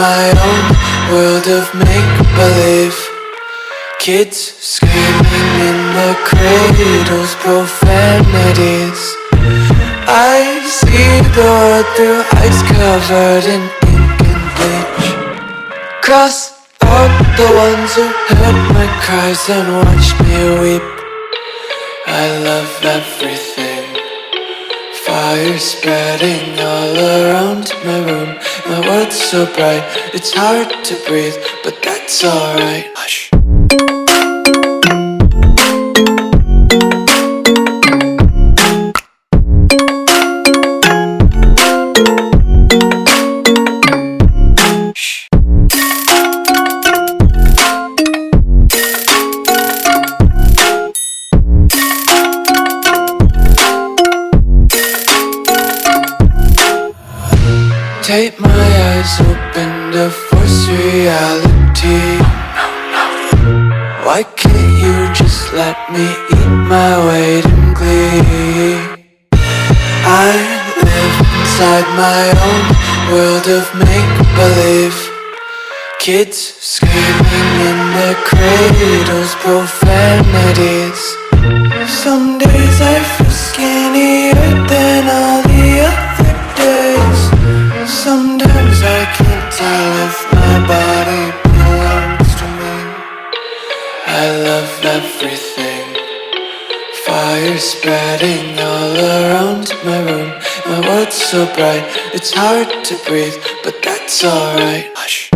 my own world of make-believe. Kids screaming in the cradles, profanities. I see the world through ice covered in ink and bleach. Cross out the ones who heard my cries and watched me weep. I love everything. Fire spreading all around my room. My world's so bright, it's hard to breathe, but that's alright. Hush. Tape my eyes open to force reality. Why can't you just let me eat my weight in glee? I live inside my own world of make-believe. Kids screaming in their cradles, profanities. Some days I feel skinnier than all the other days. Sometimes I can't tell if my body belongs to me. I love everything. Fire spreading all around my room. My world's so bright, it's hard to breathe, but that's alright. Hush.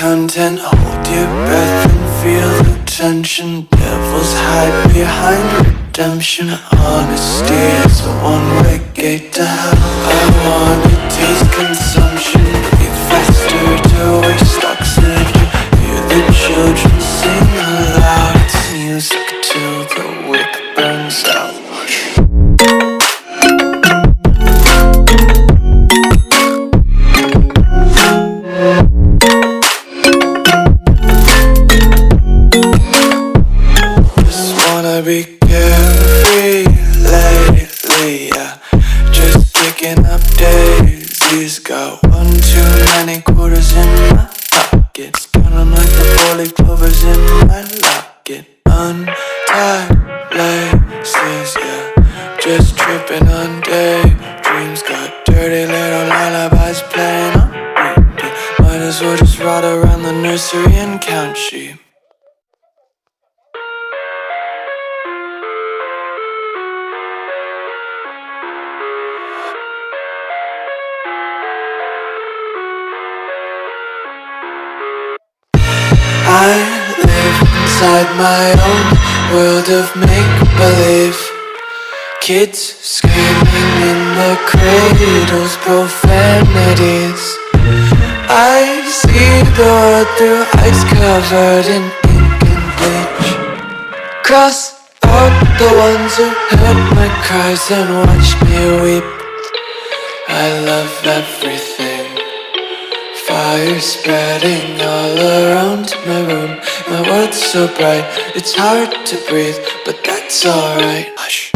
Content, hold your breath and feel the tension. Devils hide behind redemption. Honesty is a one-way gate to hell. I wanna taste consumption, breathe faster to waste oxygen. Hear the children sing aloud. It's music till the wick burns out. Be carefree lately, yeah. Just kicking up daisies. Got one too many quarters in my pockets. Counting like the four-leaf clovers in my locket. Untied laces, yeah. Just tripping on daydreams. Got dirty little lullabies playing on repeat. Might as well just ride around the nursery and count sheep. I live inside my own world of make-believe. Kids screaming in the cradles, profanities. I see the world through ice covered in ink and bleach. Cross out the ones who heard my cries and watched me weep. I love everything. Fire spreading all around my room. My world's so bright, it's hard to breathe, but that's alright. Hush.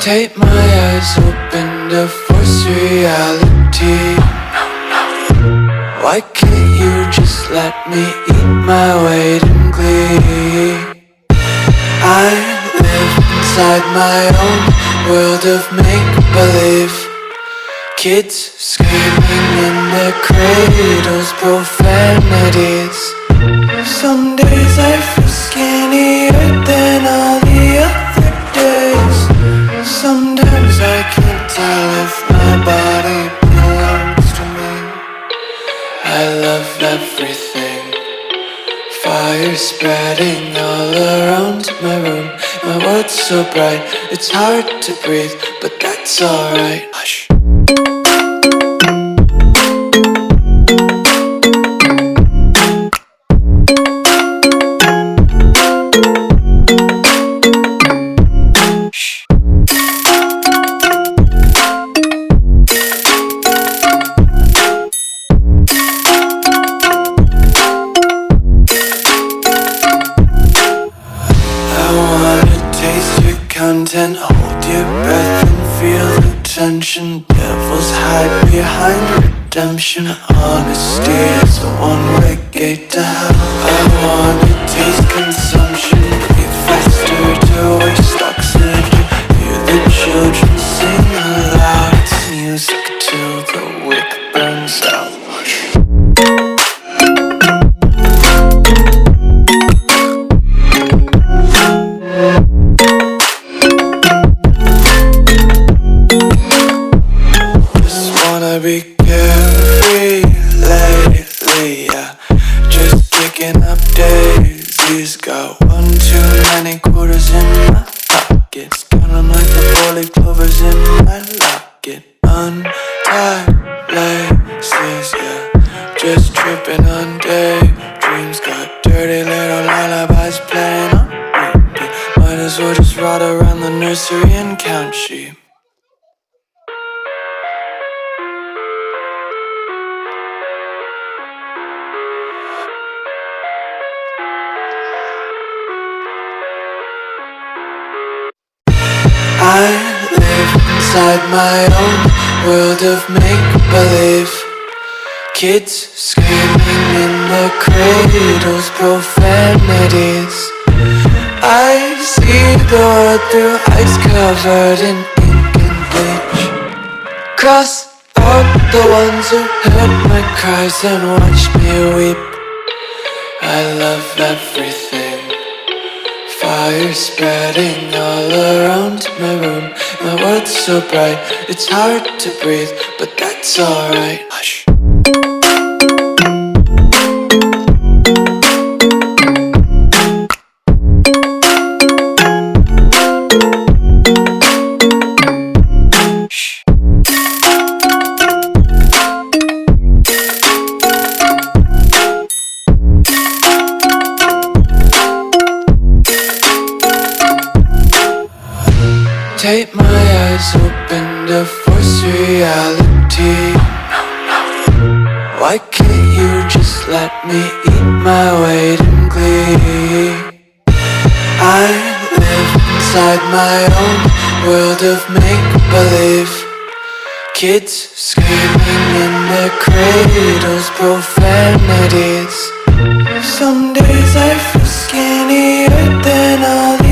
Tape my eyes open to force reality. Why can't you just let me eat my weight in glee? I live inside my own world of make-believe. Kids screaming in their cradles, profanities. Some days I feel skinnier than all the other days. Sometimes I can't tell if spreading all around my room. My world's so bright, it's hard to breathe, but that's alright. Hush. Content, hold your breath and feel the tension. Devils hide behind redemption. Honesty is a one-way gate to hell. I wanna taste consumption. Breathe faster to waste oxygen. Hear the children sing aloud. It's music till the wick burns out. Be carefree lately, yeah. Just picking up daisies. Got one too many quarters in my pockets. Counting like the four-leaf clovers in my locket. Untied laces, yeah. Just tripping on daydreams. Got dirty little lullabies playing on repeat. Might as well just ride around the nursery and count sheep. I live inside my own world of make-believe. Kids screaming in their cradles, profanities. I see the world through ice covered in ink and bleach. Cross out the ones who heard my cries and watched me weep. I love everything. Fire spreading all around my room. My world's so bright, it's hard to breathe, but that's alright. Hush. Tape my eyes open to force reality. Why can't you just let me eat my weight in glee? I live inside my own world of make-believe. Kids screaming in their cradles, profanities. Some days I feel skinnier than all